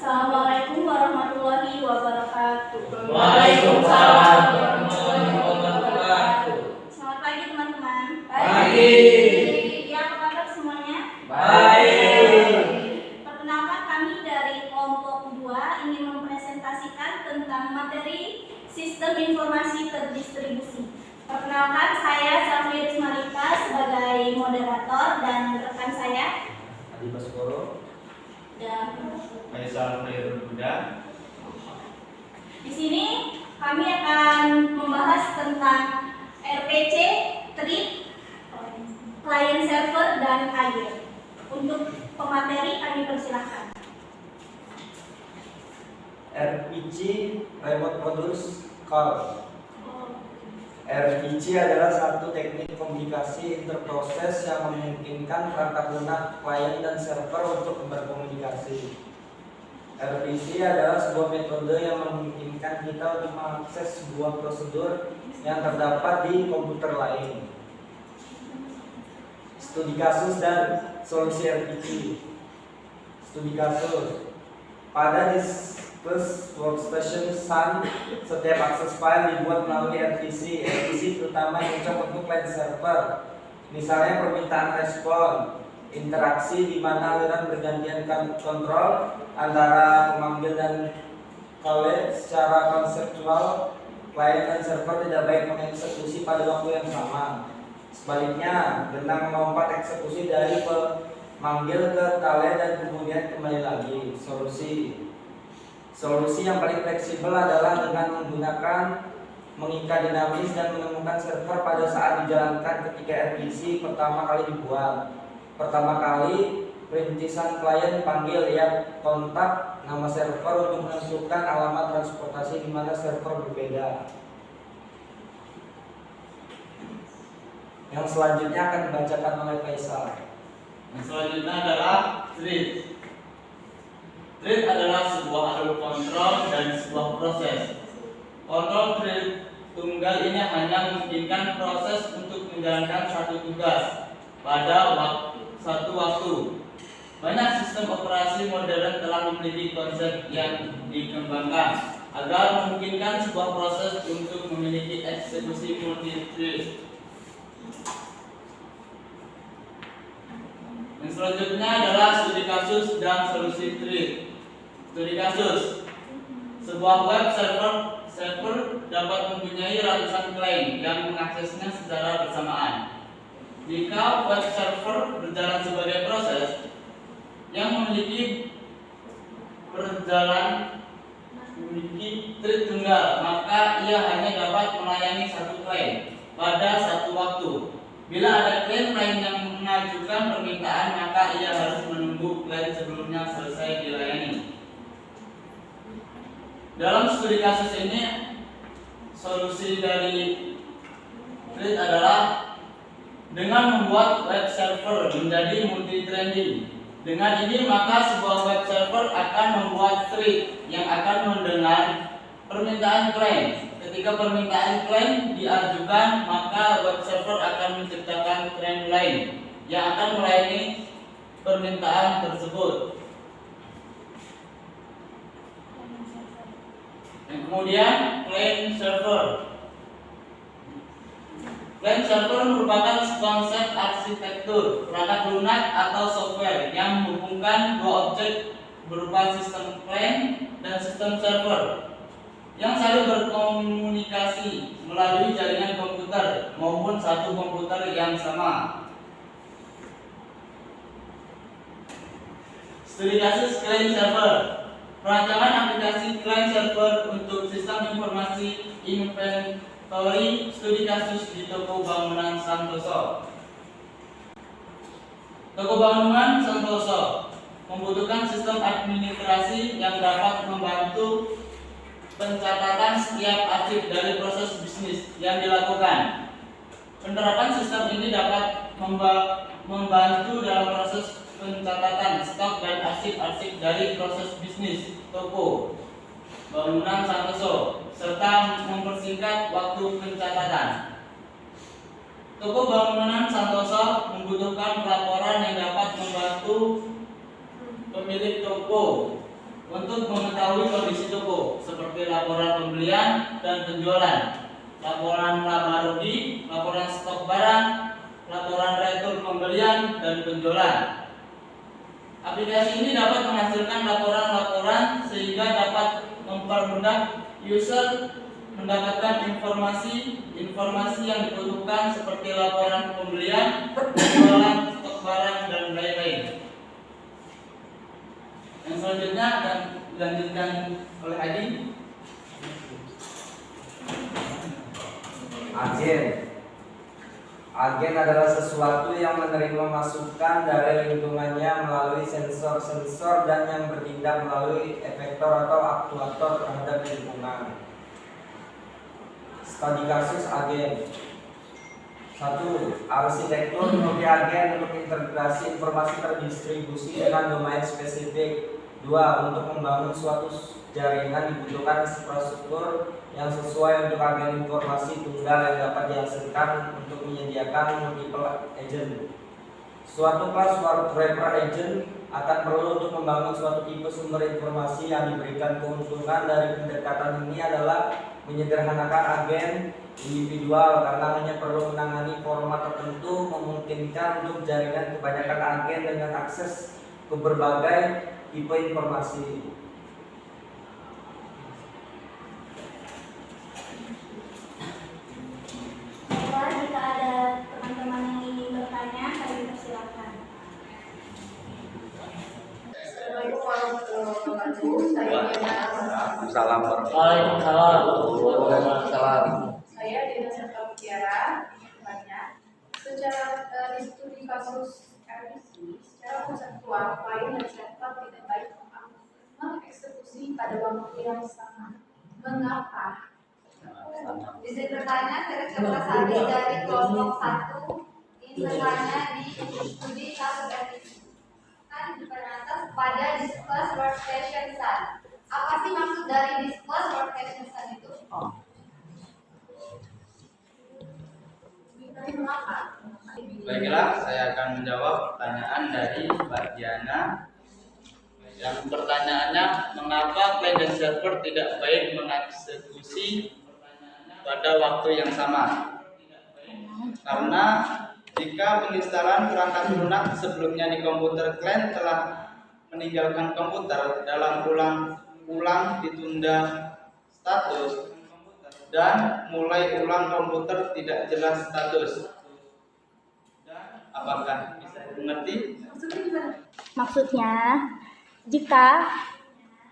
Assalamualaikum warahmatullahi wabarakatuh. Waalaikumsalam warahmatullahi wabarakatuh. Selamat pagi teman-teman. Pagi. Ya, apa kabar semuanya? Baik. Perkenalkan, kami dari kelompok 2 ingin mempresentasikan tentang materi sistem informasi terdistribusi. Perkenalkan, saya Safir Ismarita sebagai moderator dan rekan saya Adi Baskoro. dan Faisal Khairul Huda. di sini kami akan membahas tentang RPC, TRIP, client server, dan AIR. Untuk pemateri kami persilahkan. RPC Remote Produce Call. RPC adalah satu teknik komunikasi interproses yang memungkinkan perangkat lunak, klien, dan server untuk berkomunikasi. RPC adalah sebuah metode yang memungkinkan kita untuk mengakses sebuah prosedur yang terdapat di komputer lain. Studi kasus dan solusi RPC. Studi kasus. Pada Diskless Workstation Sun, setiap akses file dibuat melalui RPC. RPC terutama cocok untuk client server. Misalnya permintaan respon, interaksi di mana aliran bergantian kontrol antara pemanggil dan caller. Secara konseptual, klien dan server tidak baik mengeksekusi pada waktu yang sama. Sebaliknya, dengan melompat eksekusi dari pemanggil ke caller dan kemudian kembali lagi. Solusi yang paling fleksibel adalah dengan menggunakan mengikat dinamis dan menemukan server pada saat dijalankan ketika RPC pertama kali dibuat. Pertama kali, perintisan klien dipanggil, ya, kontak nama server untuk menentukan alamat transportasi di mana server berbeda. Yang selanjutnya akan dibacakan oleh Faisal. Yang selanjutnya adalah thread. Thread adalah sebuah alur kontrol dan sebuah proses. Kontrol thread tunggal ini hanya memungkinkan proses untuk menjalankan satu tugas pada satu waktu. Banyak sistem operasi modern telah memiliki konsep yang dikembangkan agar memungkinkan sebuah proses untuk memiliki eksekusi multi-thread. Yang selanjutnya adalah studi kasus dan solusi thread. Studi kasus. Sebuah web server dapat mempunyai ratusan klien yang mengaksesnya secara bersamaan. Jika web server berjalan sebagai proses yang memiliki thread tunggal, maka ia hanya dapat melayani satu klien pada satu waktu. Bila ada klien lain yang mengajukan permintaan, maka ia harus menunggu klien sebelumnya selesai dilayani. Dalam studi kasus ini, solusi dari thread adalah dengan membuat web server menjadi multi-threading. Dengan ini maka sebuah web server akan membuat thread yang akan mendengar permintaan klien. Ketika permintaan klien diajukan, maka web server akan menciptakan thread lain yang akan melayani permintaan tersebut. Dan kemudian client server. Client server merupakan konsep arsitektur perangkat lunak atau software yang menghubungkan dua objek berupa sistem client dan sistem server yang saling berkomunikasi melalui jaringan komputer maupun satu komputer yang sama. Studi kasus client server. Perancangan aplikasi client server untuk sistem informasi inventory. Studi kasus di Toko Bangunan Santoso. Toko Bangunan Santoso membutuhkan sistem administrasi yang dapat membantu pencatatan setiap arsip dari proses bisnis yang dilakukan. Penerapan sistem ini dapat membantu dalam proses pencatatan stok dan arsip-arsip dari proses bisnis toko bangunan Santoso serta mempersingkat waktu pencatatan. Toko bangunan Santoso membutuhkan pelaporan yang dapat membantu pemilik toko untuk mengetahui kondisi toko seperti laporan pembelian dan penjualan, laporan laba rugi, laporan stok barang, laporan retur pembelian dan penjualan. Aplikasi ini dapat menghasilkan laporan-laporan sehingga dapat mempermudah user mendapatkan informasi yang dibutuhkan seperti laporan pembelian, penjualan, stok barang dan lain-lain. Yang selanjutnya akan dilanjutkan oleh Adi. Agen adalah sesuatu yang menerima masukan dari lingkungannya melalui sensor-sensor dan yang bertindak melalui efektor atau aktuator terhadap lingkungan. Studi kasus agen. 1. Arsitektur memiliki agen untuk integrasi informasi terdistribusi dengan domain spesifik. 2. Untuk membangun suatu jaringan dibutuhkan infrastruktur yang sesuai untuk agen informasi tunggal yang dapat dihasilkan untuk menyediakan multiple agent. Suatu kelas wrapper agent akan perlu untuk membangun suatu tipe sumber informasi yang diberikan. Keuntungan dari pendekatan ini adalah menyederhanakan agen individual karena hanya perlu menangani format tertentu, memungkinkan untuk jaringan kebanyakan agen dengan akses ke berbagai tipe informasi. Jika ada teman-teman yang ingin bertanya, kami persilakan. Assalamualaikum warahmatullahi wabarakatuh. Saya Saya Dina Serta Mutiara. Secara di studi kasus RPC, secara konseptual klien dan server tidak baik mengeksekusi pada waktu yang sama. Mengapa? Izin bertanya, saya Chandra Sari dari kelompok 1. Ingin bertanya di studi kasus RPC. Kan berasas pada disclose workstation sun. Apa sih maksud dari disclose workstation sun itu? Mengapa? Baiklah, saya akan menjawab pertanyaan dari Mbak Diana. Yang pertanyaannya, mengapa klien dan server tidak baik mengeksekusi pada waktu yang sama? Karena jika penginstalan perangkat lunak sebelumnya di komputer klien telah meninggalkan komputer dalam ulang ditunda status dan mulai ulang komputer tidak jelas status. Apakah bisa dimengerti? Maksudnya, jika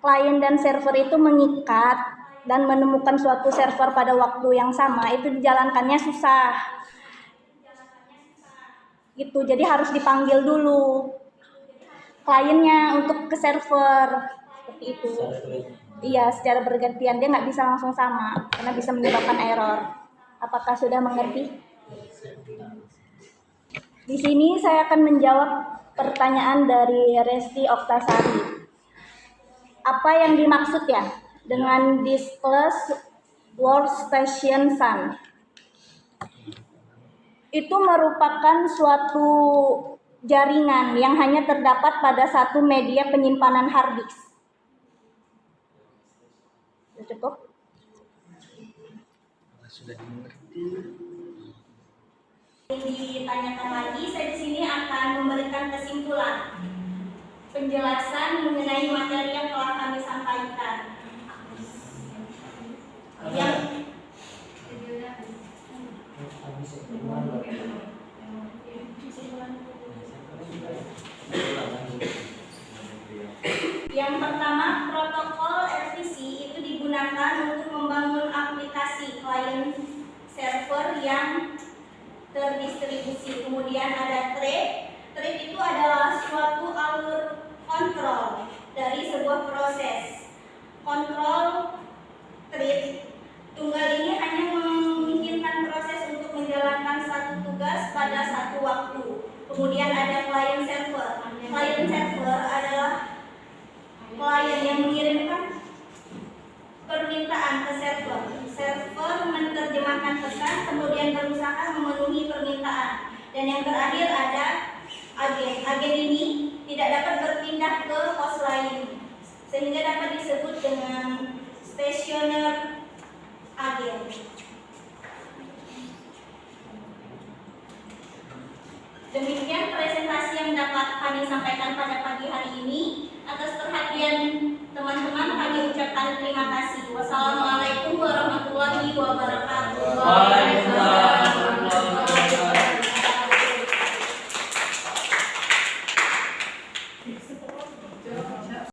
klien dan server itu mengikat dan menemukan suatu server pada waktu yang sama, itu dijalankannya susah. Gitu, jadi harus dipanggil dulu kliennya untuk ke server, seperti itu. Iya, secara bergantian, dia nggak bisa langsung sama karena bisa menyebabkan error. Apakah sudah mengerti? Di sini saya akan menjawab pertanyaan dari Resti Oktasari. Apa yang dimaksud ya dengan disclose workstation sun? Itu merupakan suatu jaringan yang hanya terdapat pada satu media penyimpanan hard disk. Cukup? Sudah dimengerti. Ditanyakan lagi, saya di sini akan memberikan kesimpulan penjelasan mengenai materi yang telah kami sampaikan. Yang pertama, protokol RPC itu digunakan untuk membangun aplikasi klien server yang terdistribusi. Kemudian ada thread. Thread itu adalah suatu alur kontrol dari sebuah proses. Kontrol thread tunggal ini hanya memungkinkan proses untuk menjalankan satu tugas pada satu waktu. Kemudian ada client server. Client server adalah klien yang mengirimkan permintaan ke server. Server menerjemahkan pesan, kemudian berusaha memenuhi permintaan. Dan yang terakhir ada agen. Agen ini tidak dapat berpindah ke host lain sehingga dapat disebut dengan stationer agen. Demikian presentasi yang dapat kami sampaikan pada pagi hari ini. Atas perhatian teman-teman kami ucapkan terima kasih. Wassalamualaikum warahmatullahi wabarakatuh. Waalaikumsalam.